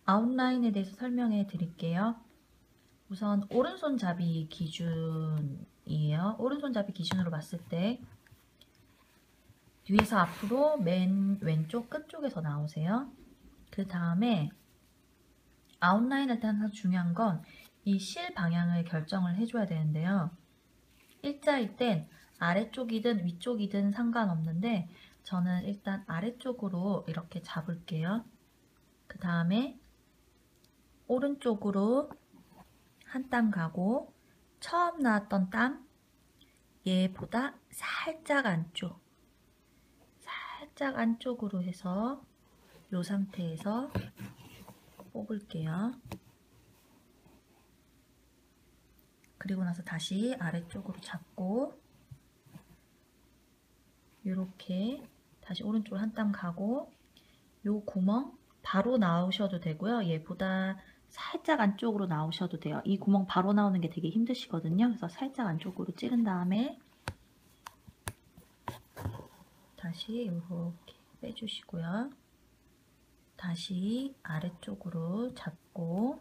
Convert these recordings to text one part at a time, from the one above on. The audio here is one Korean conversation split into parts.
아웃라인에 대해서 설명해 드릴게요. 우선 오른손잡이 기준이에요. 오른손잡이 기준으로 봤을 때 뒤에서 앞으로 맨 왼쪽 끝쪽에서 나오세요. 그 다음에 아웃라인 할 때 항상 중요한 건 이 실 방향을 결정을 해줘야 되는데요. 일자일 땐 아래쪽이든 위쪽이든 상관없는데 저는 일단 아래쪽으로 이렇게 잡을게요. 그 다음에 오른쪽으로 한 땀 가고 처음 나왔던 땀 얘보다 살짝 안쪽으로 해서 이 상태에서 뽑을게요. 그리고 나서 다시 아래쪽으로 잡고 이렇게 다시 오른쪽으로 한 땀 가고 요 구멍 바로 나오셔도 되고요. 얘보다 살짝 안쪽으로 나오셔도 돼요. 이 구멍 바로 나오는 게 되게 힘드시거든요. 그래서 살짝 안쪽으로 찌른 다음에 다시 이렇게 빼주시고요. 다시 아래쪽으로 잡고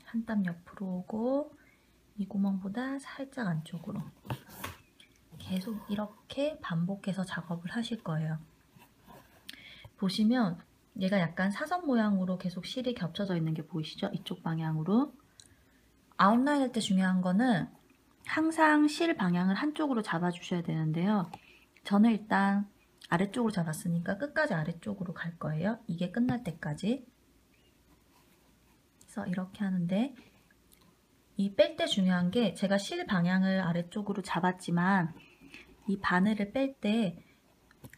한 땀 옆으로 오고 이 구멍보다 살짝 안쪽으로 계속 이렇게 반복해서 작업을 하실 거예요. 보시면 얘가 약간 사선 모양으로 계속 실이 겹쳐져 있는 게 보이시죠? 이쪽 방향으로. 아웃라인 할 때 중요한 거는 항상 실 방향을 한쪽으로 잡아주셔야 되는데요. 저는 일단 아래쪽으로 잡았으니까 끝까지 아래쪽으로 갈 거예요. 이게 끝날 때까지. 그래서 이렇게 하는데 이 뺄 때 중요한 게 제가 실 방향을 아래쪽으로 잡았지만 이 바늘을 뺄 때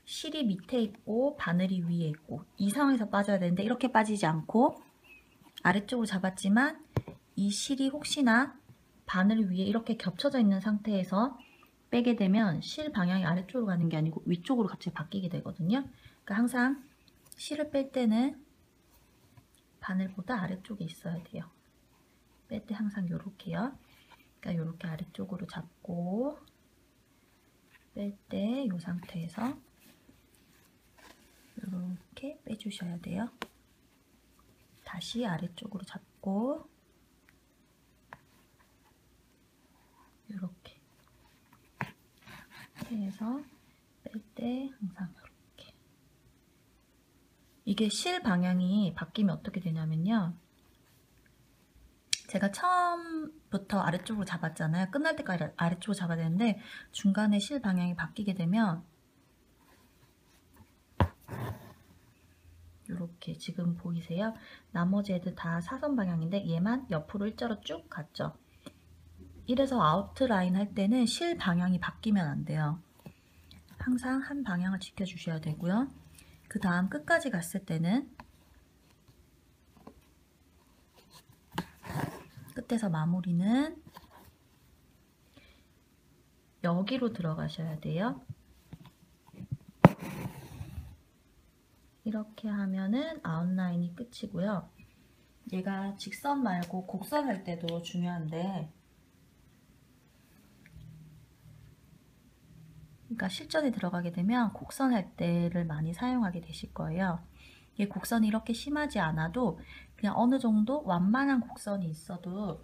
실이 밑에 있고 바늘이 위에 있고 이 상황에서 빠져야 되는데 이렇게 빠지지 않고 아래쪽으로 잡았지만 이 실이 혹시나 바늘 위에 이렇게 겹쳐져 있는 상태에서 빼게 되면 실 방향이 아래쪽으로 가는 게 아니고 위쪽으로 갑자기 바뀌게 되거든요. 그러니까 항상 실을 뺄 때는 바늘보다 아래쪽에 있어야 돼요. 뺄 때 항상 요렇게요. 그러니까 요렇게 아래쪽으로 잡고 뺄 때 이 상태에서 이렇게 빼주셔야 돼요. 다시 아래쪽으로 잡고 이렇게 해서 뺄 때 항상 이렇게. 이게 실 방향이 바뀌면 어떻게 되냐면요. 제가 처음부터 아래쪽으로 잡았잖아요. 끝날 때까지 아래쪽으로 잡아야 되는데 중간에 실 방향이 바뀌게 되면 이렇게 지금 보이세요? 나머지 애들 다 사선 방향인데 얘만 옆으로 일자로 쭉 갔죠. 이래서 아웃라인 할 때는 실 방향이 바뀌면 안 돼요. 항상 한 방향을 지켜주셔야 되고요. 그 다음 끝까지 갔을 때는 끝에서 마무리는 여기로 들어가셔야 돼요. 이렇게 하면은 아웃라인이 끝이고요. 얘가 직선 말고 곡선 할 때도 중요한데 그러니까 실전에 들어가게 되면 곡선 할 때를 많이 사용하게 되실 거예요. 이게 곡선이 이렇게 심하지 않아도 그냥 어느 정도 완만한 곡선이 있어도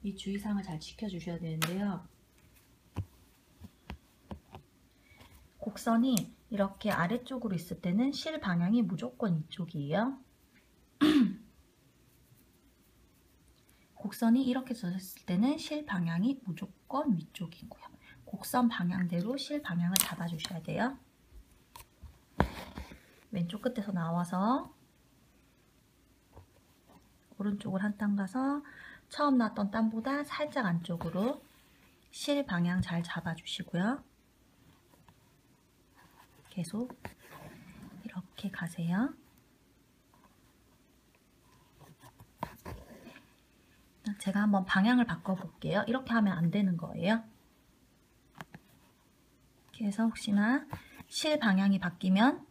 이 주의사항을 잘 지켜주셔야 되는데요. 곡선이 이렇게 아래쪽으로 있을 때는 실 방향이 무조건 이쪽이에요. 곡선이 이렇게 젖었을 때는 실 방향이 무조건 위쪽이고요. 곡선 방향대로 실 방향을 잡아주셔야 돼요. 왼쪽 끝에서 나와서 오른쪽으로 한 땀 가서 처음 나왔던 땀보다 살짝 안쪽으로 실 방향 잘 잡아주시고요. 계속 이렇게 가세요. 제가 한번 방향을 바꿔볼게요. 이렇게 하면 안 되는 거예요. 이렇게 해서 혹시나 실 방향이 바뀌면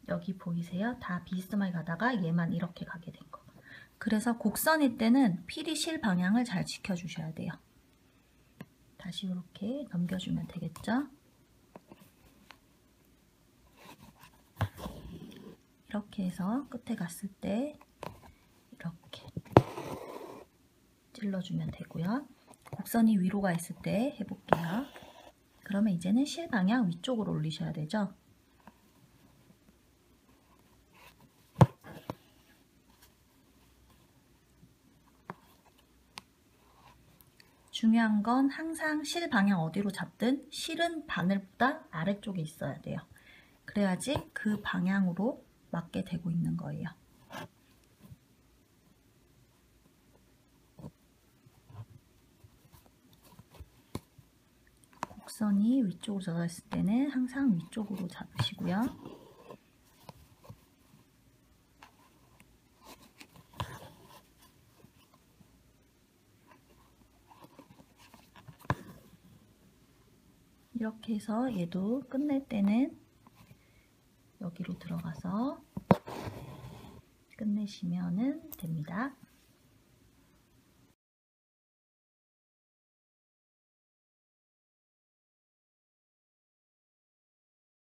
여기 보이세요? 다 비스듬하게 가다가 얘만 이렇게 가게 된 거. 그래서 곡선일 때는 필히 실 방향을 잘 지켜주셔야 돼요. 다시 이렇게 넘겨주면 되겠죠? 이렇게 해서 끝에 갔을 때 이렇게 찔러주면 되고요. 곡선이 위로 가 있을 때 해볼게요. 그러면 이제는 실 방향 위쪽으로 올리셔야 되죠. 중요한 건 항상 실 방향 어디로 잡든 실은 바늘보다 아래쪽에 있어야 돼요. 그래야지 그 방향으로 맞게 되고 있는 거예요. 곡선이 위쪽으로 젖어있을 때는 항상 위쪽으로 잡으시고요. 이렇게 해서 얘도 끝낼 때는 여기로 들어가서 끝내시면 됩니다.